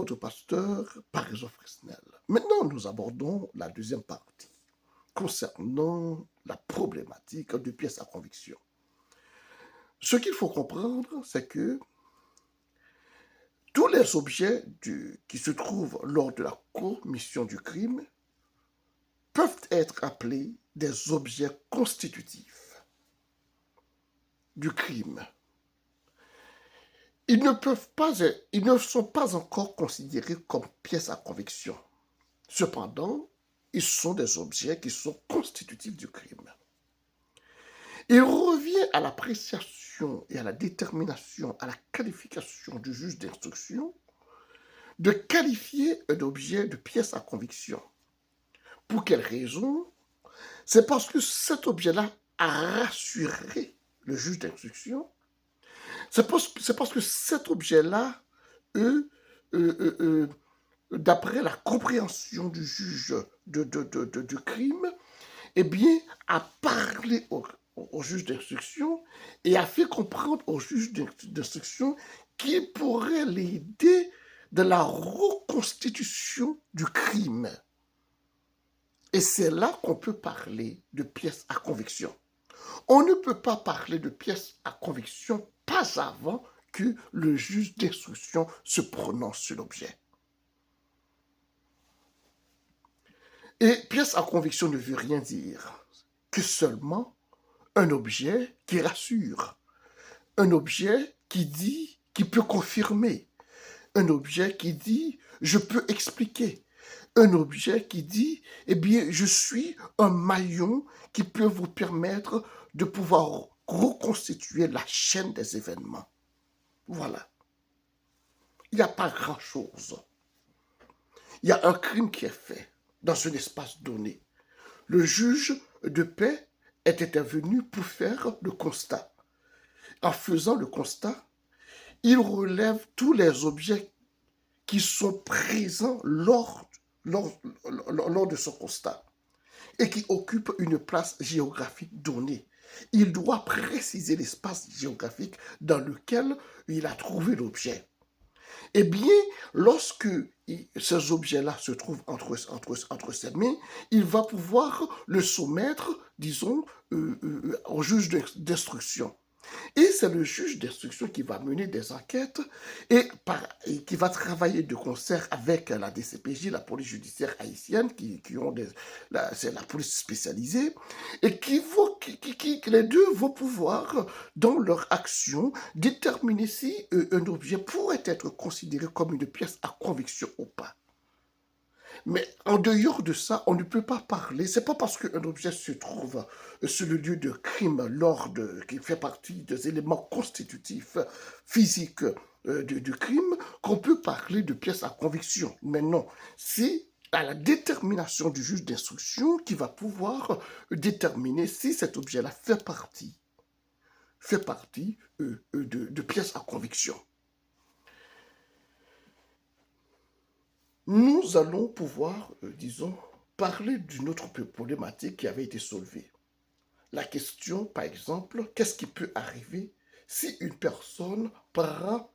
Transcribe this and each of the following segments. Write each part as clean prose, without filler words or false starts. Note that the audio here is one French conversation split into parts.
votre pasteur, Parisot Fresnel. Maintenant, nous abordons la deuxième partie concernant la problématique de pièces à conviction. Ce qu'il faut comprendre, c'est que tous les objets qui se trouvent lors de la commission du crime peuvent être appelés des objets constitutifs du crime. Ils ne sont pas encore considérés comme pièces à conviction. Cependant, ils sont des objets qui sont constitutifs du crime. Il revient à l'appréciation et à la détermination, à la qualification du juge d'instruction de qualifier un objet de pièce à conviction. Pour quelle raison? C'est parce que cet objet-là a rassuré le juge d'instruction. C'est parce que cet objet-là, d'après la compréhension du juge du crime, eh bien, a parlé au juge d'instruction et a fait comprendre au juge d'instruction qu'il pourrait l'aider de la reconstitution du crime. Et c'est là qu'on peut parler de pièces à conviction. On ne peut pas parler de pièces à conviction pas avant que le juge d'instruction se prononce sur l'objet. Et pièce à conviction ne veut rien dire que seulement un objet qui rassure, un objet qui dit, qui peut confirmer, un objet qui dit, je peux expliquer, un objet qui dit, eh bien, je suis un maillon qui peut vous permettre de pouvoir reconstituer la chaîne des événements. Voilà. Il n'y a pas grand-chose. Il y a un crime qui est fait dans un espace donné. Le juge de paix est intervenu pour faire le constat. En faisant le constat, il relève tous les objets qui sont présents lors de ce constat et qui occupent une place géographique donnée. Il doit préciser l'espace géographique dans lequel il a trouvé l'objet. Eh bien, lorsque ces objets-là se trouvent entre ses mains, il va pouvoir le soumettre, disons, au juge d'instruction. Et c'est le juge d'instruction qui va mener des enquêtes et qui va travailler de concert avec la DCPJ, la police judiciaire haïtienne, c'est la police spécialisée, et les deux vont pouvoir, dans leur action, déterminer si un objet pourrait être considéré comme une pièce à conviction ou pas. Mais en dehors de ça, on ne peut pas parler. C'est pas parce qu'un objet se trouve sur le lieu de crime, qui fait partie des éléments constitutifs physiques du crime, qu'on peut parler de pièce à conviction. Mais non, c'est à la détermination du juge d'instruction qui va pouvoir déterminer si cet objet-là fait partie de pièce à conviction. Nous allons pouvoir, disons, parler d'une autre problématique qui avait été soulevée. La question, par exemple, qu'est-ce qui peut arriver si une personne prend,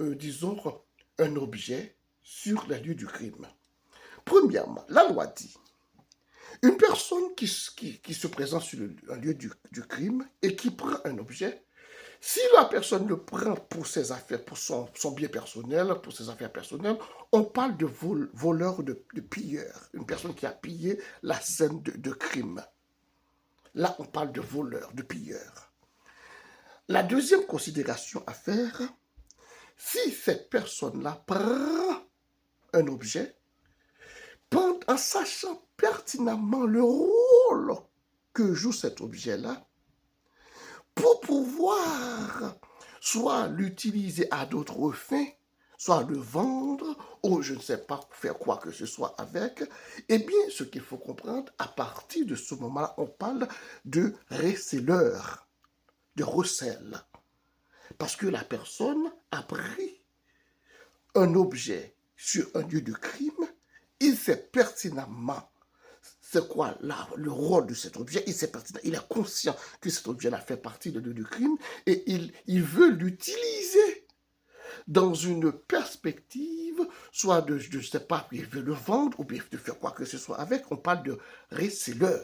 disons, un objet sur les lieux du crime? Premièrement, la loi dit, une personne qui se présente sur un lieu du crime et qui prend un objet, si la personne le prend pour ses affaires, pour son bien personnel, pour ses affaires personnelles, on parle de voleur, de pilleur. Une personne qui a pillé la scène de crime. Là, on parle de voleur, de pilleur. La deuxième considération à faire, si cette personne-là prend un objet, en sachant pertinemment le rôle que joue cet objet-là, pour pouvoir soit l'utiliser à d'autres fins, soit le vendre, ou je ne sais pas faire quoi que ce soit avec, eh bien, ce qu'il faut comprendre, à partir de ce moment-là, on parle de receleur, de recel. Parce que la personne a pris un objet sur un lieu de crime, il sait pertinemment c'est quoi le rôle de cet objet, il est conscient que cet objet-là fait partie de lieu de crime et il veut l'utiliser dans une perspective, soit de, je ne sais pas, il veut le vendre ou bien de faire quoi que ce soit avec, on parle de reseller.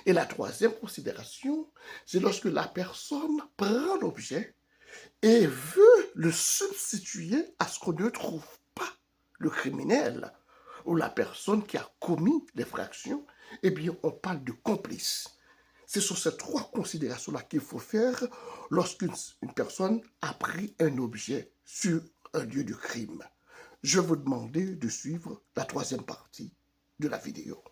Et la troisième considération, c'est lorsque la personne prend l'objet et veut le substituer à ce qu'on ne trouve pas. Le criminel ou la personne qui a commis l'infraction, eh bien, on parle de complice. Ce sont ces trois considérations-là qu'il faut faire lorsqu'une personne a pris un objet sur un lieu de crime. Je vais vous demander de suivre la troisième partie de la vidéo.